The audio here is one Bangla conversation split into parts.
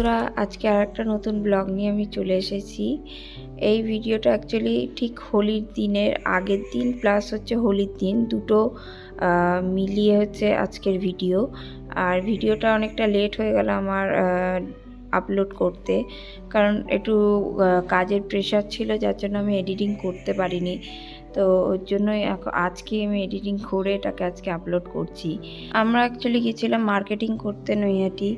বন্ধুরা, আজকে আরেকটা নতুন ব্লগ নিয়ে আমি চলে এসেছি। এই ভিডিওটা অ্যাকচুয়ালি ঠিক হোলির দিনের আগের দিন প্লাস হচ্ছে হোলির দিন দুটো মিলিয়ে হচ্ছে আজকের ভিডিও। আর ভিডিওটা অনেকটা লেট হয়ে গেল আমার আপলোড করতে, কারণ একটু কাজের প্রেশার ছিল, যার জন্য আমি এডিটিং করতে পারিনি। তো ওর জন্যই আজকে আমি এডিটিং করে এটাকে আজকে আপলোড করছি। আমরা অ্যাকচুয়ালি গেছিলাম মার্কেটিং করতে নৈহাটি।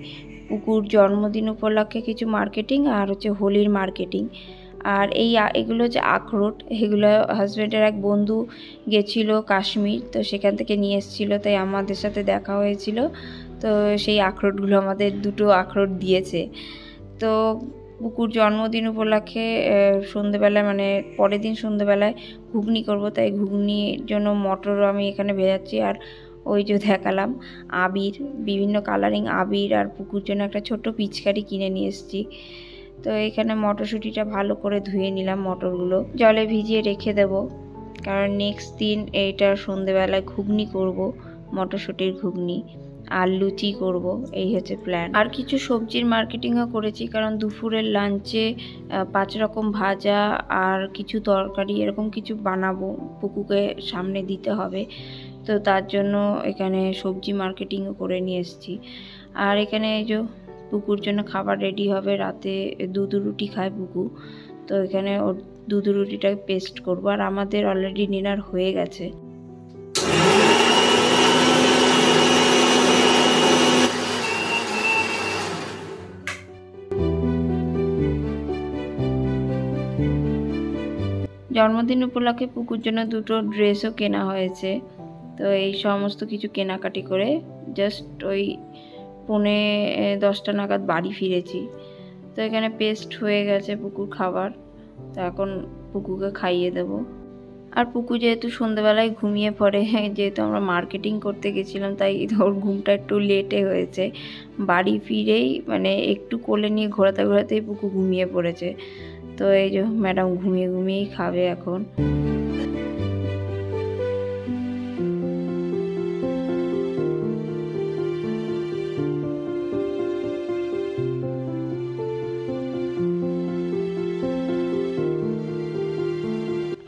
পুকুর জন্মদিন উপলক্ষে কিছু মার্কেটিং আর হচ্ছে হোলির মার্কেটিং। আর এগুলো হচ্ছে আখরোট, এগুলো হাজব্যান্ডের এক বন্ধু গেছিলো কাশ্মীর, তো সেখান থেকে নিয়ে এসেছিলো, তাই আমাদের সাথে দেখা হয়েছিল। তো সেই আখরোটগুলো আমাদের দুটো আখরোট দিয়েছে। তো পুকুর জন্মদিন উপলক্ষে সন্ধেবেলায় মানে পরের দিন সন্ধেবেলায় ঘুগনি করব, তাই ঘুগনির জন্য মটরও আমি এখানে ভেজাচ্ছি। আর ওই যে দেখালাম আবির, বিভিন্ন কালারিং আবির, আর পুকুর জন্য একটা ছোট্ট পিচকারি কিনে নিয়ে এসেছি। তো এখানে মটরশুঁটিটা ভালো করে ধুয়ে নিলাম, মটরগুলো জলে ভিজিয়ে রেখে দেব, কারণ নেক্সট দিন এইটা সন্ধেবেলায় ঘুগনি করব, মটরশুঁটির ঘুগনি আর লুচি করব, এই হচ্ছে প্ল্যান। আর কিছু সবজির মার্কেটিংও করেছি, কারণ দুপুরের লাঞ্চে 5 রকম ভাজা আর কিছু তরকারি এরকম কিছু বানাবো, পুকুকে সামনে দিতে হবে। তো তার জন্য এখানে সবজি মার্কেটিংও করে নিয়ে এসেছি। আর এখানে এই যে পুকুর জন্য খাবার রেডি হবে, রাতে দুধ রুটি খায় পুকু, তো এখানে ওর দুধ রুটিটাকে পেস্ট করবো। আর আমাদের অলরেডি ডিনার হয়ে গেছে। জন্মদিন উপলক্ষে পুকুর জন্য দুটো ড্রেসও কেনা হয়েছে। তো এই সমস্ত কিছু কেনাকাটি করে জাস্ট ওই 9:30 নাগাদ বাড়ি ফিরেছি। তো এখানে পেস্ট হয়ে গেছে পুকুর খাবার, তো এখন পুকুকে খাইয়ে দেব। আর পুকু যেহেতু সন্ধ্যেবেলায় ঘুমিয়ে পড়ে, যেহেতু আমরা মার্কেটিং করতে গেছিলাম, তাই ওর ঘুমটা একটু লেটে হয়েছে। বাড়ি ফিরেই মানে একটু কোলে নিয়ে ঘোরাতে ঘোরাতেই পুকু ঘুমিয়ে পড়েছে। তো এই যে ম্যাডাম ঘুমিয়ে ঘুমিয়েই খাবে এখন।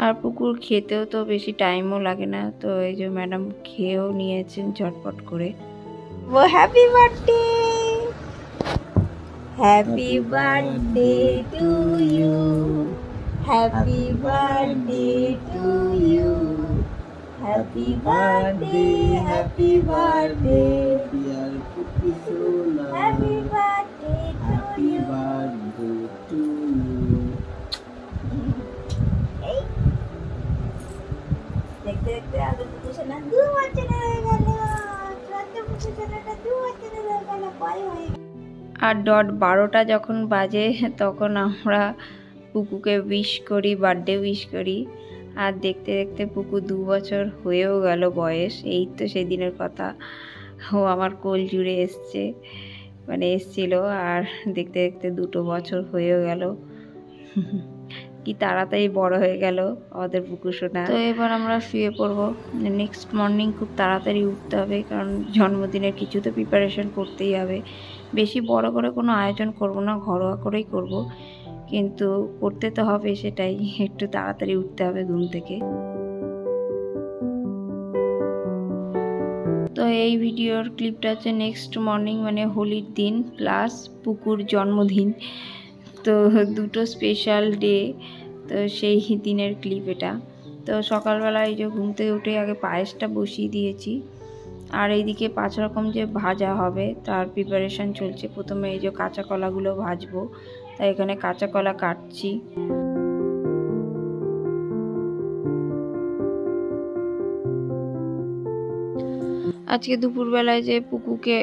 আর পুকুর খেতেও তো বেশি টাইমও লাগে না, তো এই যে ম্যাডাম খেয়েও নিয়েছেন ঝটপট করে। ও happy birthday, happy birthday to you, happy birthday to you, happy birthday, happy birthday dear pookie সোনা, happy birthday to you, happy birthday to you. দেখতে দেখতে আগে পুকু সোনা 2 বছরের হয়ে গেল, পুকু সোনাটা 2 বছরের হয়ে গেল, কয় হয়ে। আর 12টা যখন বাজে তখন আমরা পুকুকে উইশ করি, বার্থডে উইশ করি। আর দেখতে দেখতে পুকু 2 বছর হয়েও গেল বয়স। এই তো সেদিনের কথা, ও আমার কোল জুড়ে এসছিল, আর দেখতে দেখতে 2 বছর হয়েও গেল। কি তাড়াতাড়ি বড় হয়ে গেল আমাদের পুকু সোনা। তো এবার আমরা শুয়ে পড়বো। নেক্সট মর্নিং খুব তাড়াতাড়ি উঠতে হবে, কারণ জন্মদিনের কিছু তো প্রিপারেশন করতেই হবে। বেশি বড় করে কোনো আয়োজন করব না, ঘরোয়া করেই করব, কিন্তু করতে তো হবে, সেটাই একটু তাড়াতাড়ি উঠতে হবে ঘুম থেকে। তো এই ভিডিওর ক্লিপটা হচ্ছে নেক্সট মর্নিং মানে হোলির দিন প্লাস পুকুর জন্মদিন, তো দুটো স্পেশাল ডে, তো সেই দিনের ক্লিপ এটা। তো সকালবেলা এই যে ঘুম থেকে উঠে আগে পায়েসটা বসিয়ে দিয়েছি। আর এইদিকে 5 রকম যে ভাজা হবে তার প্রিপারেশন চলছে। প্রথমে এই যে কাঁচা কলাগুলো ভাজবো, তাই এখানে কাঁচা কলা কাটছি। আজকে দুপুরবেলায় যে পুকুকে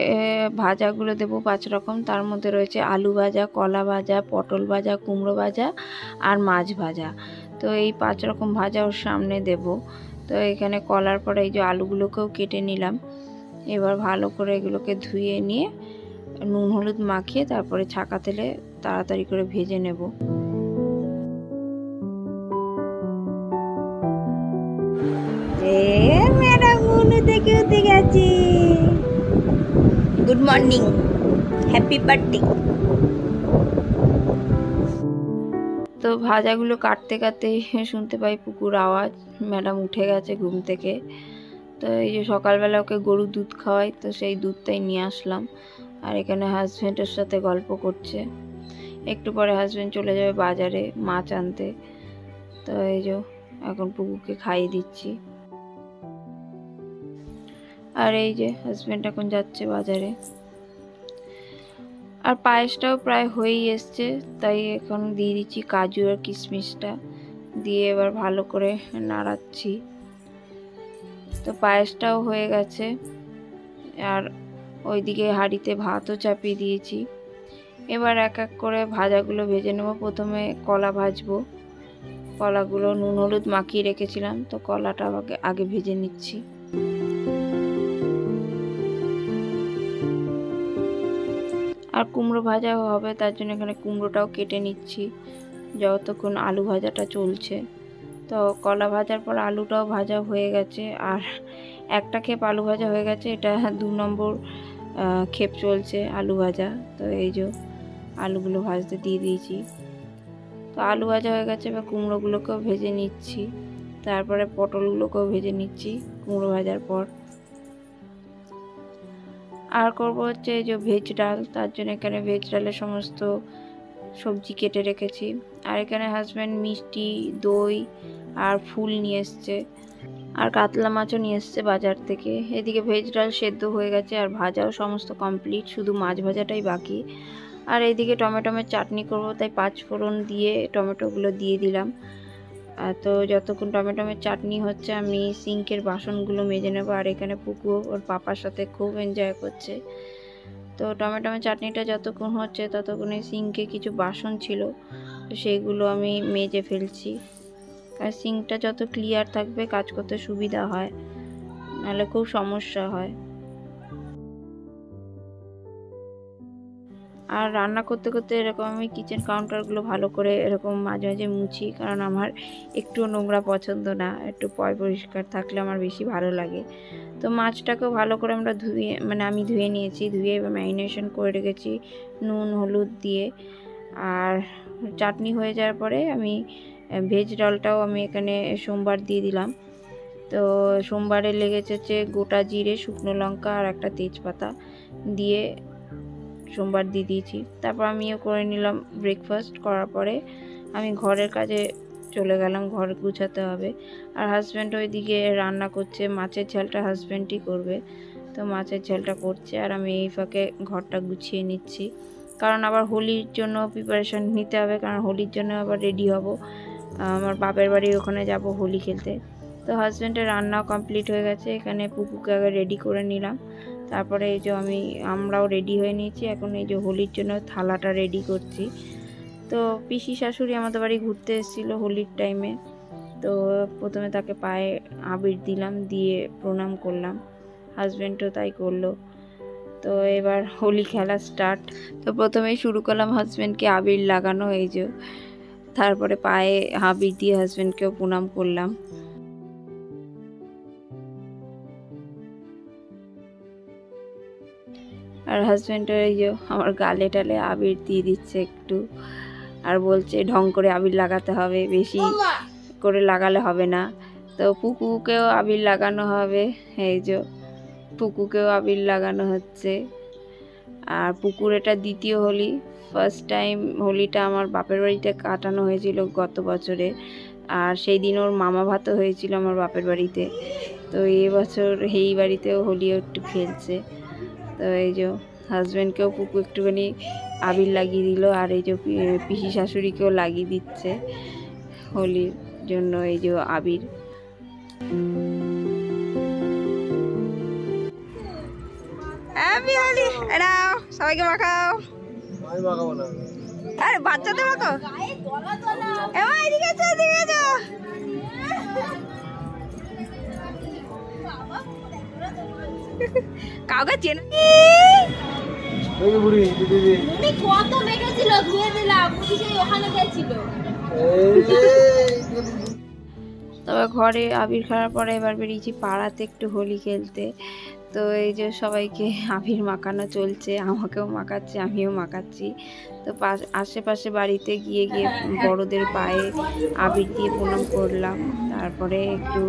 ভাজাগুলো দেবো 5 রকম, তার মধ্যে রয়েছে আলু ভাজা, কলা ভাজা, পটল ভাজা, কুমড়ো ভাজা আর মাছ ভাজা। তো এই 5 রকম ভাজা ওর সামনে দেব। তো এখানে কলার পরে এই যে আলুগুলোকেও কেটে নিলাম। এবার ভালো করে এগুলোকে ধুয়ে নিয়ে নুন হলুদ মাখিয়ে তারপরে ছাকা তেলে তাড়াতাড়ি করে ভেজে নেব। ম্যাডাম মনে থেকে উঠে গেছে। Good morning, happy birthday. তো ভাজাগুলো কাটতে কাটতে শুনতে পাই পুকুর আওয়াজ, ম্যাডাম উঠে গেছে ঘুম থেকে। তো এই যে সকালবেলা ওকে গরুর দুধ খাওয়াই, তো সেই দুধটাই নিয়ে আসলাম। আর এখানে হাজব্যান্ডের সাথে গল্প করছে। একটু পরে হাজব্যান্ড চলে যাবে বাজারে মাছ আনতে। তো এই যে এখন পুকুরকে খাইয়ে দিচ্ছি। আর এই যে হাজব্যান্ড এখন যাচ্ছে বাজারে। আর পায়েসটাও প্রায় হয়েই এসছে, তাই এখন দিয়ে দিচ্ছি কাজু আর কিশমিশটা দিয়ে এবার ভালো করে নাড়াচ্ছি। তো পায়েসটাও হয়ে গেছে। আর ওইদিকে হাঁড়িতে ভাতও চাপিয়ে দিয়েছি। এবার এক এক করে ভাজাগুলো ভেজে নেব। প্রথমে কলা ভাজবো। কলাগুলো নুন হলুদ মাখিয়ে রেখেছিলাম, তো কলাটা আগে ভেজে নিচ্ছি। আর কুমড়ো ভাজাও হবে, তার জন্য এখানে কুমড়োটাও কেটে নিচ্ছি যতক্ষণ আলু ভাজাটা চলছে। তো কলা ভাজার পর আলুটাও ভাজা হয়ে গেছে। আর একটা ক্ষেপ আলু ভাজা হয়ে গেছে, এটা 2 নম্বর ক্ষেপ চলছে আলু ভাজা। তো এই যে আলুগুলো ভাজতে দিয়ে দিয়েছি। তো আলু ভাজা হয়ে গেছে, এবার কুমড়োগুলোকেও ভেজে নিচ্ছি। তারপরে পটলগুলোকেও ভেজে নিচ্ছি কুমড়ো ভাজার পর। আর করব হচ্ছে এই যে ভেজ ডাল, তার জন্য এখানে ভেজ ডালের সমস্ত সবজি কেটে রেখেছি। আর এখানে হাজব্যান্ড মিষ্টি, দই আর ফুল নিয়ে এসছে, আর কাতলা মাছও নিয়ে এসছে বাজার থেকে। এদিকে ভেজ ডাল সেদ্ধ হয়ে গেছে আর ভাজাও সমস্ত কমপ্লিট, শুধু মাছ ভাজাটাই বাকি। আর এইদিকে টমেটোমের চাটনি করব, তাই 5 ফোড়ন দিয়ে টমেটোগুলো দিয়ে দিলাম। তো যতক্ষণ টমেটোমের চাটনি হচ্ছে আমি সিঙ্কের বাসনগুলো মেজে নেব। আর এখানে পুকু ওর পাপার সাথে খুব এনজয় করছে। তো টমেটোমের চাটনিটা যতক্ষণ হচ্ছে ততক্ষণে সিঙ্কে কিছু বাসন ছিল, তো সেইগুলো আমি মেজে ফেলছি। আর সিঙ্কটা যত ক্লিয়ার থাকবে কাজ করতে সুবিধা হয়, নাহলে খুব সমস্যা হয়। আর রান্না করতে করতে এরকম আমি কিচেন কাউন্টারগুলো ভালো করে এরকম মাঝে মাঝে মুছি, কারণ আমার একটুও নোংরা পছন্দ না, একটু পরিষ্কার থাকলে আমার বেশি ভালো লাগে। তো মাছটাকেও ভালো করে আমরা আমি ধুয়ে নিয়েছি। ধুয়ে এবার ম্যারিনেশন করে রেখেছি নুন হলুদ দিয়ে। আর চাটনি হয়ে যাওয়ার পরে আমি ভেজ ডালটাও আমি এখানে সোমবার দিয়ে দিলাম। তো সোমবারে লেগেছে হচ্ছে গোটা জিরে, শুকনো লঙ্কা আর একটা তেজপাতা দিয়ে সোমবার দিয়ে দিয়েছি। তারপর আমিও করে নিলাম ব্রেকফাস্ট। করার পরে আমি ঘরের কাজে চলে গেলাম, ঘর গুছাতে হবে। আর হাজব্যান্ড ওইদিকে রান্না করছে, মাছের ঝালটা হাজব্যান্ডই করবে। তো মাছের ঝালটা করছে আর আমি এই ফাঁকে ঘরটা গুছিয়ে নিচ্ছি, কারণ আবার হোলির জন্য প্রিপারেশন নিতে হবে, কারণ হোলির জন্য আবার রেডি হব। আমার বাপের বাড়ির ওখানে যাব হোলি খেলতে। তো হাজব্যান্ডের রান্নাও কমপ্লিট হয়ে গেছে। এখানে পুকুকে আগে রেডি করে নিলাম, তারপরে এই যে আমরাও রেডি হয়ে নিয়েছি। এখন এই যে হোলির জন্য থালাটা রেডি করছি। তো পিসি শাশুড়ি আমাদের বাড়ি ঘুরতে এসেছিলো হোলির টাইমে। তো প্রথমে তাকে পায়ে আবির দিলাম, দিয়ে প্রণাম করলাম। হাজব্যান্ডও তাই করলো। তো এবার হোলি খেলা স্টার্ট। তো প্রথমেই শুরু করলাম হাজব্যান্ডকে আবির লাগানো, এই যে তারপরে পায়ে আবির দিয়ে হাজব্যান্ডকেও প্রণাম করলাম। আর হাজব্যান্ড এই যে আমার গালে টালে আবির দিয়ে দিচ্ছে একটু, আর বলছে ঢং করে আবির লাগাতে হবে, বেশি করে লাগালে হবে না। তো পুকুকেও আবির লাগানো হবে, এই যে পুকুকেও আবির লাগানো হচ্ছে। আর পুকুর এটা দ্বিতীয় হোলি। ফার্স্ট টাইম হোলিটা আমার বাপের বাড়িতে কাটানো হয়েছিল গত বছরে, আর সেই দিন ওর মামা ভাতও হয়েছিল আমার বাপের বাড়িতে। তো এবছর এই বাড়িতেও হোলিও একটু খেলছে। তো এই যে হাজব্যান্ডকেও পুকু একটুখানি আবির লাগিয়ে দিল, আর এই যে পিসি শাশুড়িকেও লাগিয়ে দিচ্ছে হোলির জন্য এই যে আবির। হ্যাপি হোলি, এরাও সবাইকে মাখাও। আমি মাখাবো না, আরে বাচ্চাদের মাখো। এমা এদিকে এসো, এদিকে এসো। কাউকে চেন কত মেখেছিল, ধুয়ে দিলাম, ওখানে গেছিল। তবে ঘরে আবির খেলার পরে এবার বেরিয়েছি পাড়াতে একটু হোলি খেলতে। তো এই যে সবাইকে আবির মাখানো চলছে, আমাকেও মাখাচ্ছে, আমিও মাখাচ্ছি। তো আশেপাশে বাড়িতে গিয়ে গিয়ে বড়দের পায়ে আবির দিয়ে প্রণাম করলাম, তারপরে একটু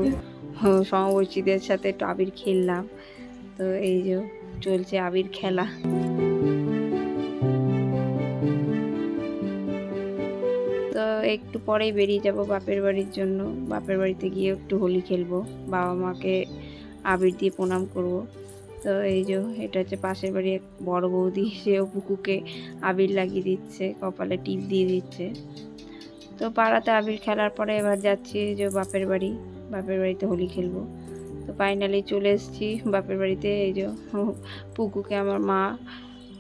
সমবয়সীদের সাথে একটু আবির খেললাম। তো এই যে চলছে আবির খেলা। তো একটু পরেই বেরিয়ে যাব বাপের বাড়ির জন্য। বাপের বাড়িতে গিয়ে একটু হোলি খেলবো, বাবা মাকে আবির দিয়ে প্রণাম করব। তো এই যে এটা হচ্ছে পাশের বাড়ি এক বড় বৌদি, সেও পুকুকে আবির লাগিয়ে দিচ্ছে, কপালে টিপ দিয়ে দিচ্ছে। তো পাড়াতে আবির খেলার পরে এবার যাচ্ছি যে বাপের বাড়ি, বাপের বাড়িতে হোলি খেলবো। তো ফাইনালি চলে এসেছি বাপের বাড়িতে। এই যে পুকুকে আমার মা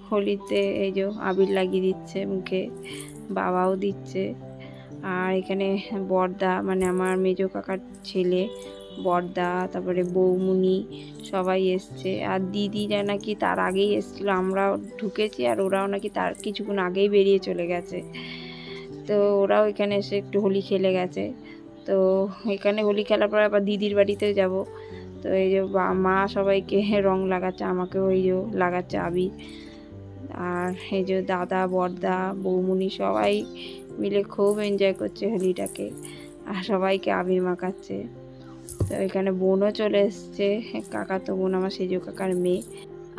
হোলিতে এই যে আবির লাগিয়ে দিচ্ছে মুখে, বাবাও দিচ্ছে। আর এখানে বড়দা মানে আমার মেজো কাকার ছেলে, বড়দা, তারপরে বৌমুনি সবাই এসছে। আর দিদিরা নাকি তার আগেই এসেছিলো, আমরাও ঢুকেছি আর ওরাও নাকি তার কিছুক্ষণ আগেই বেরিয়ে চলে গেছে। তো ওরাও এখানে এসে একটু হোলি খেলে গেছে। তো এখানে হোলি খেলার পর আবার দিদির বাড়িতেও যাব। তো এই যে মা সবাইকে রং লাগাচ্ছে, আমাকেও এই যে লাগাচ্ছে আবির। আর এই যে দাদা, বড়দা, বৌমুনি সবাই মিলে খুব এনজয় করছে হোলিটাকে, আর সবাইকে আবির মাখাচ্ছে। তো এখানে বোনও চলে এসছে, কাকাতো বোন, আমার সেজো কাকার মেয়ে।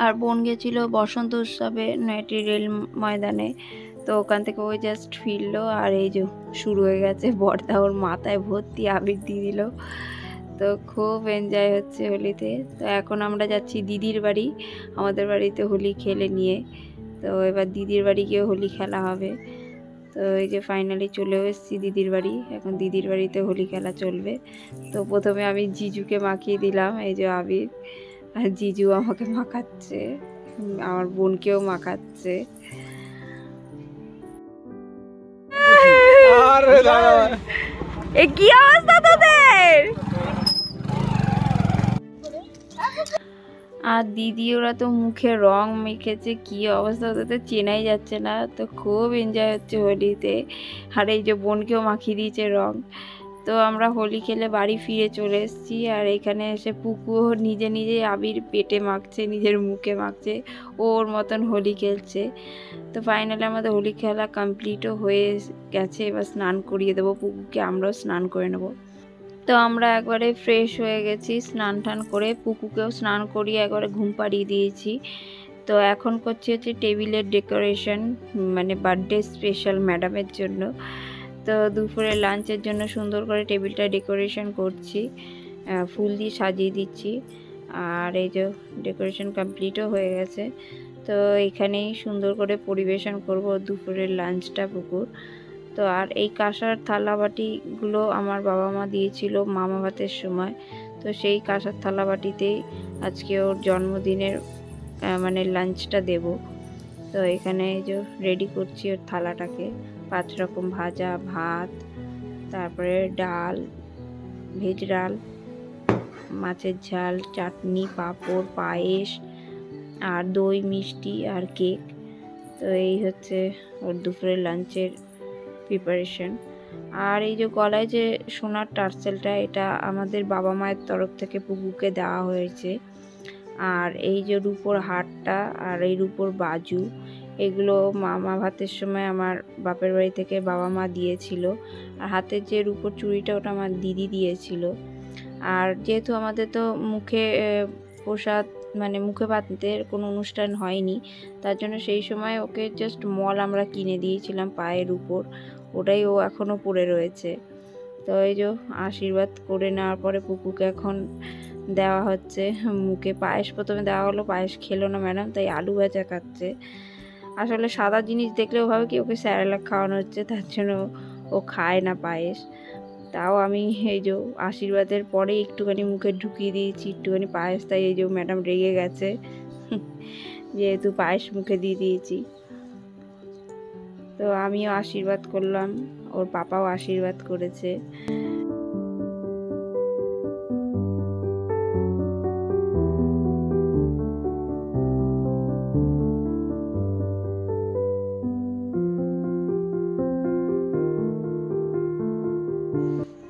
আর বোন গেছিল বসন্ত উৎসবে নয়াটি রেল ময়দানে। তো ওখান থেকে ওই জাস্ট ফিরলো, আর এই যে শুরু হয়ে গেছে, বড়দা ওর মাথায় ভর্তি আবির দিয়ে দিল। তো খুব এনজয় হচ্ছে হোলিতে। তো এখন আমরা যাচ্ছি দিদির বাড়ি, আমাদের বাড়িতে হোলি খেলে নিয়ে। তো এবার দিদির বাড়ি গিয়ে হোলি খেলা হবে। তো এই যে ফাইনালি চলেও এসেছি দিদির বাড়ি, এখন দিদির বাড়িতে হোলি খেলা চলবে। তো প্রথমে আমি জিজুকে মাখিয়ে দিলাম এই যে আবির, আর জিজু আমাকে মাখাচ্ছে, আমার বোনকেও মাখাচ্ছে। এ কি অবস্থা তোদের? আর দিদি ওরা তো মুখে রং মেখেছে, কি অবস্থা ওদের চেনাই যাচ্ছে না। তো খুব এনজয় হচ্ছে হোলিতে। আর এই যে বোনকেও মাখিয়ে দিয়েছে রং। তো আমরা হোলি খেলে বাড়ি ফিরে চলে এসেছি। আর এখানে এসে পুকুও নিজে নিজে আবির পেটে মাখছে, নিজের মুখে মাখছে, ওর মতন হোলি খেলছে। তো ফাইনালি আমাদের হোলি খেলা কমপ্লিটও হয়ে গেছে। এবার স্নান করিয়ে দেবো পুকুকে, আমরাও স্নান করে নেবো। তো আমরা একবারে ফ্রেশ হয়ে গেছি, স্নান টান করে পুকুকেও স্নান করিয়ে একবারে ঘুম পাড়িয়ে দিয়েছি। তো এখন করছি হচ্ছে টেবিলের ডেকোরেশন, মানে বার্থডে স্পেশাল ম্যাডামের জন্য। তো দুপুরে লাঞ্চের জন্য সুন্দর করে টেবিলটা ডেকোরেশন করছি, ফুল দিয়ে সাজিয়ে দিচ্ছি। আর এই যে ডেকোরেশন কমপ্লিটও হয়ে গেছে। তো এখানেই সুন্দর করে পরিবেশন করব দুপুরের লাঞ্চটা পুকুর। তো আর এই কাঁসার থালা বাটিগুলো আমার বাবা মা দিয়েছিল মামা ভাতের সময়। তো সেই কাঁসার থালা বাটিতেই আজকে ওর জন্মদিনের মানে লাঞ্চটা দেব। তো এখানে এই যে রেডি করছি ওর থালাটাকে, 5 রকম ভাজা, ভাত, তারপরে ডাল, ভেজ ডাল, মাছের ঝাল, চাটনি, পাঁপড়, পায়েস, আর দই, মিষ্টি আর কেক। তো এই হচ্ছে ওর দুপুরের লাঞ্চের প্রিপারেশন। আর এই যে গলায় যে সোনার টার্সেলটা, এটা আমাদের বাবা মায়ের তরফ থেকে পুকুকে দেওয়া হয়েছে। আর এই যে রূপোর হারটা আর এই রূপোর বাজু, এগুলো মামা ভাতের সময় আমার বাপের বাড়ি থেকে বাবা মা দিয়েছিল। আর হাতের যে রূপোর চুড়িটা, ওটা আমার দিদি দিয়েছিল। আর যেহেতু আমাদের তো মুখে প্রসাদ মানে মুখে ভাতের কোনো অনুষ্ঠান হয়নি, তার জন্য সেই সময় ওকে জাস্ট মল আমরা কিনে দিয়েছিলাম পায়ের উপর, ওটাই ও এখনও পড়ে রয়েছে। তো এই যে আশীর্বাদ করে নেওয়ার পরে পুকুকে এখন দেওয়া হচ্ছে মুখে। পায়েস প্রথমে দেওয়া হলো, পায়েস খেলো না ম্যাডাম, তাই আলু ভাজা খাচ্ছে। আসলে সাদা জিনিস দেখলে ভাবে কি ওকে স্যারেলাক খাওয়ানো হচ্ছে, তার জন্য ও খায় না পায়েস। তাও আমি এই যে আশীর্বাদের পরে একটুখানি মুখে ঢুকিয়ে দিয়েছি একটুখানি পায়েস, তাই এই যে ম্যাডাম রেগে গেছে যেহেতু পায়েস মুখে দিয়ে দিয়েছি। তো আমিও আশীর্বাদ করলাম, ওর পাপাও আশীর্বাদ করেছে।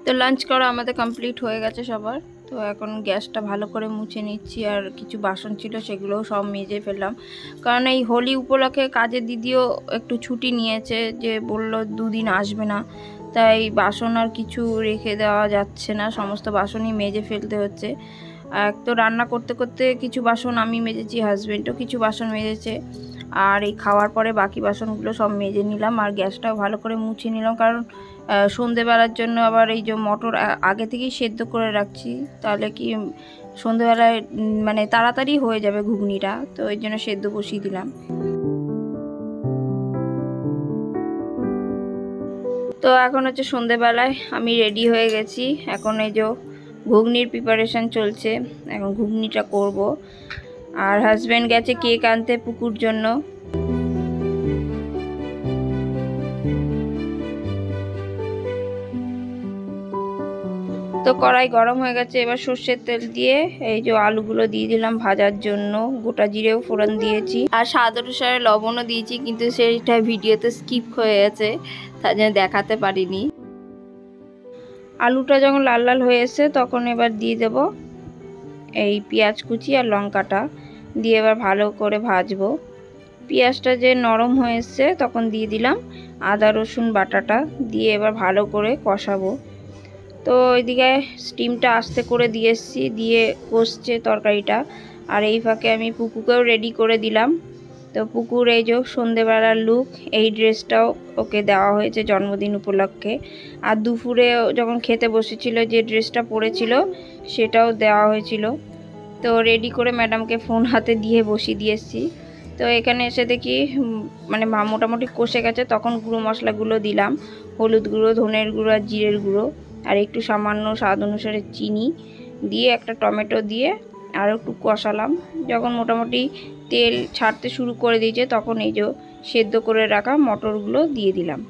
তো লাঞ্চ করা আমাদের কমপ্লিট হয়ে গেছে সবার। তো এখন গ্যাসটা ভালো করে মুছে নিচ্ছি, আর কিছু বাসন ছিল সেগুলোও সব মেজে ফেললাম, কারণ এই হোলি উপলক্ষে কাজের দিদিও একটু ছুটি নিয়েছে, যে বলল 2 দিন আসবে না, তাই বাসন আর কিছু রেখে দেওয়া যাচ্ছে না, সমস্ত বাসনই মেজে ফেলতে হচ্ছে। এক তো রান্না করতে করতে কিছু বাসন আমি মেজেছি, হাজব্যান্ডও কিছু বাসন মেজেছে, আর এই খাওয়ার পরে বাকি বাসনগুলো সব মেজে নিলাম, আর গ্যাসটাও ভালো করে মুছে নিলাম, কারণ সন্ধেবেলার জন্য আবার এই যে মটর আগে থেকেই সেদ্ধ করে রাখছি, তাহলে কি সন্ধেবেলায় মানে তাড়াতাড়ি হয়ে যাবে ঘুগনিটা, তো ওই জন্য সেদ্ধ বসিয়ে দিলাম। তো এখন হচ্ছে সন্ধেবেলায় আমি রেডি হয়ে গেছি, এখন এই যে ঘুগনির প্রিপারেশন চলছে, এখন ঘুগনিটা করব। আর হাজব্যান্ড গেছে কেক আনতে পুকুর জন্য। তো কড়াই গরম হয়ে গেছে, এবার সর্ষের তেল দিয়ে এই যে আলুগুলো দিয়ে দিলাম ভাজার জন্য, গোটা জিরেও ফোড়ন দিয়েছি, আর স্বাদ অনুসারে লবণও দিয়েছি, কিন্তু সেইটা ভিডিওতে স্কিপ হয়ে গেছে, তার জন্য দেখাতে পারিনি। আলুটা যখন লাল লাল হয়ে এসে তখন এবার দিয়ে দেব এই পেঁয়াজ কুচি আর লঙ্কাটা দিয়ে এবার ভালো করে ভাজবো। পেঁয়াজটা যে নরম হয়ে এসছে তখন দিয়ে দিলাম আদা রসুন বাটাটা, দিয়ে এবার ভালো করে কষাবো। তো ওইদিকে স্টিমটা আস্তে করে দিয়ে এসছি, দিয়ে কষছে তরকারিটা, আর এই ফাঁকে আমি পুকুকেও রেডি করে দিলাম। তো পুকুর এই যে সন্ধেবেলার লুক, এই ড্রেসটাও ওকে দেওয়া হয়েছে জন্মদিন উপলক্ষে, আর দুপুরে যখন খেতে বসেছিল যে ড্রেসটা পরেছিল সেটাও দেওয়া হয়েছিল। তো রেডি করে ম্যাডামকে ফোন হাতে দিয়ে বসিয়ে দিয়েছি। তো এখানে এসে দেখি মানে মোটামুটি কষে গেছে, তখন গুঁড়ো মশলাগুলো দিলাম, হলুদ গুঁড়ো, ধনের গুঁড়ো আর জিরের গুঁড়ো, আর একটু সামান্য স্বাদ অনুসারে চিনি দিয়ে একটা টমেটো দিয়ে আর একটু কষালাম। যখন মোটামুটি তেল ছাড়তে শুরু করে দিয়েছে তখন এই যে সেদ্ধ করে রাখা মটরগুলো দিয়ে দিলাম,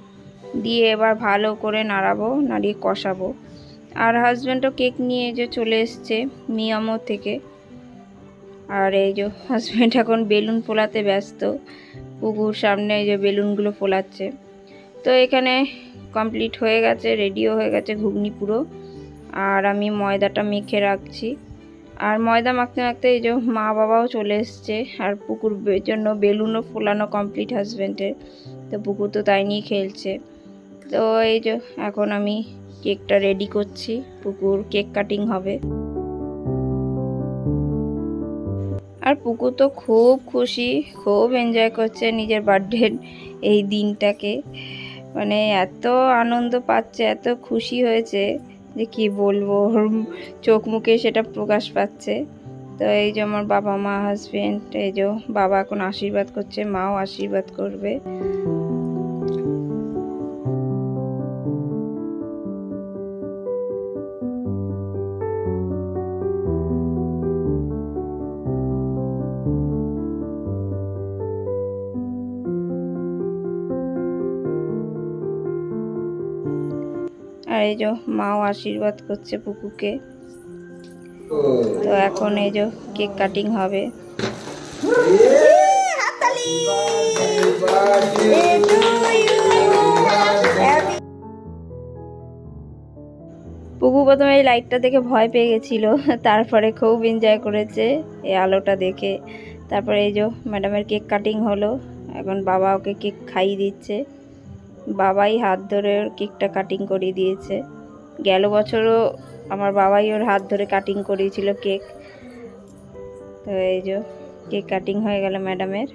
দিয়ে এবার ভালো করে নাড়াবো, নাড়িয়ে কষাবো। আর হাজব্যান্ডও কেক নিয়ে যে চলে এসছে মিয়ামো থেকে, আর এই যে হাজব্যান্ড এখন বেলুন ফোলাতে ব্যস্ত, পুকুর সামনে এই যে বেলুনগুলো ফোলাচ্ছে। তো এখানে কমপ্লিট হয়ে গেছে, রেডিও হয়ে গেছে ঘুগনি পুরো, আর আমি ময়দাটা মেখে রাখছি। আর ময়দা মাখতে মাখতে এই যে মা বাবাও চলে এসছে, আর পুকুর জন্য বেলুনও ফোলানো কমপ্লিট হাজব্যান্ডের, তো পুকুর তো তাই নিয়ে খেলছে। তো এই যে এখন আমি কেকটা রেডি করছি, পুকুর কেক কাটিং হবে। আর পুকুর তো খুব খুশি, খুব এনজয় করছে নিজের বার্থডের এই দিনটাকে, মানে এত আনন্দ পাচ্ছে, এত খুশি হয়েছে যে কি বলবো, ওর চোখ মুখে সেটা প্রকাশ পাচ্ছে। তো এই যে আমার বাবা মা হাজবেন্ড, এই যে বাবা এখন আশীর্বাদ করছে, মাও আশীর্বাদ করবে। আর এই যে মাও আশীর্বাদ করছে পুকুকে। তো এখন এই যে কেক কাটিং হবে। পুকু প্রথমে এই লাইটটা দেখে ভয় পেয়ে গেছিল, তারপরে খুব এনজয় করেছে এই আলোটা দেখে। তারপরে এই যে ম্যাডামের কেক কাটিং হলো, এখন বাবা ওকে কেক খাইয়ে দিচ্ছে, বাবাই হাত ধরে ওর কেকটা কাটিং করিয়ে দিয়েছে। গেল বছরও আমার বাবাই ওর হাত ধরে কাটিং করিয়েছিল কেক। তো এই যে কেক কাটিং হয়ে গেল ম্যাডামের।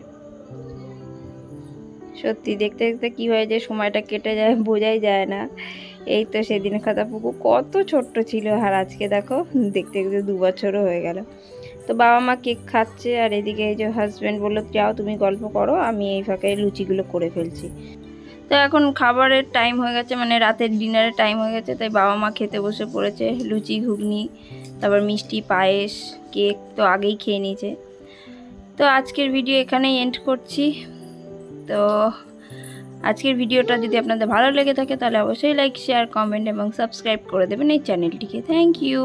সত্যি দেখতে দেখতে কী হয় যে সময়টা কেটে যায় বোঝাই যায় না। এই তো সেদিন কথা, পুকু কত ছোট্ট ছিল, আর আজকে দেখো দেখতে দেখতে 2 বছরও হয়ে গেল। তো বাবা মা কেক খাচ্ছে, আর এদিকে এই যে হাজব্যান্ড বললো যাও তুমি গল্প করো, আমি এই ফাঁকে লুচিগুলো করে ফেলছি। তো এখন খাবারের টাইম হয়ে গেছে, মানে রাতের ডিনারের টাইম হয়ে গেছে, তাই বাবা মা খেতে বসে পড়েছে। লুচি ঘুগনি, তারপর মিষ্টি পায়েস, কেক তো আগেই খেয়ে নিয়েছে। তো আজকের ভিডিও এখানেই এন্ড করছি। তো আজকের ভিডিওটা যদি আপনাদের ভালো লেগে থাকে তাহলে অবশ্যই লাইক শেয়ার কমেন্ট এবং সাবস্ক্রাইব করে দেবেন এই চ্যানেলটিকে। Thank you.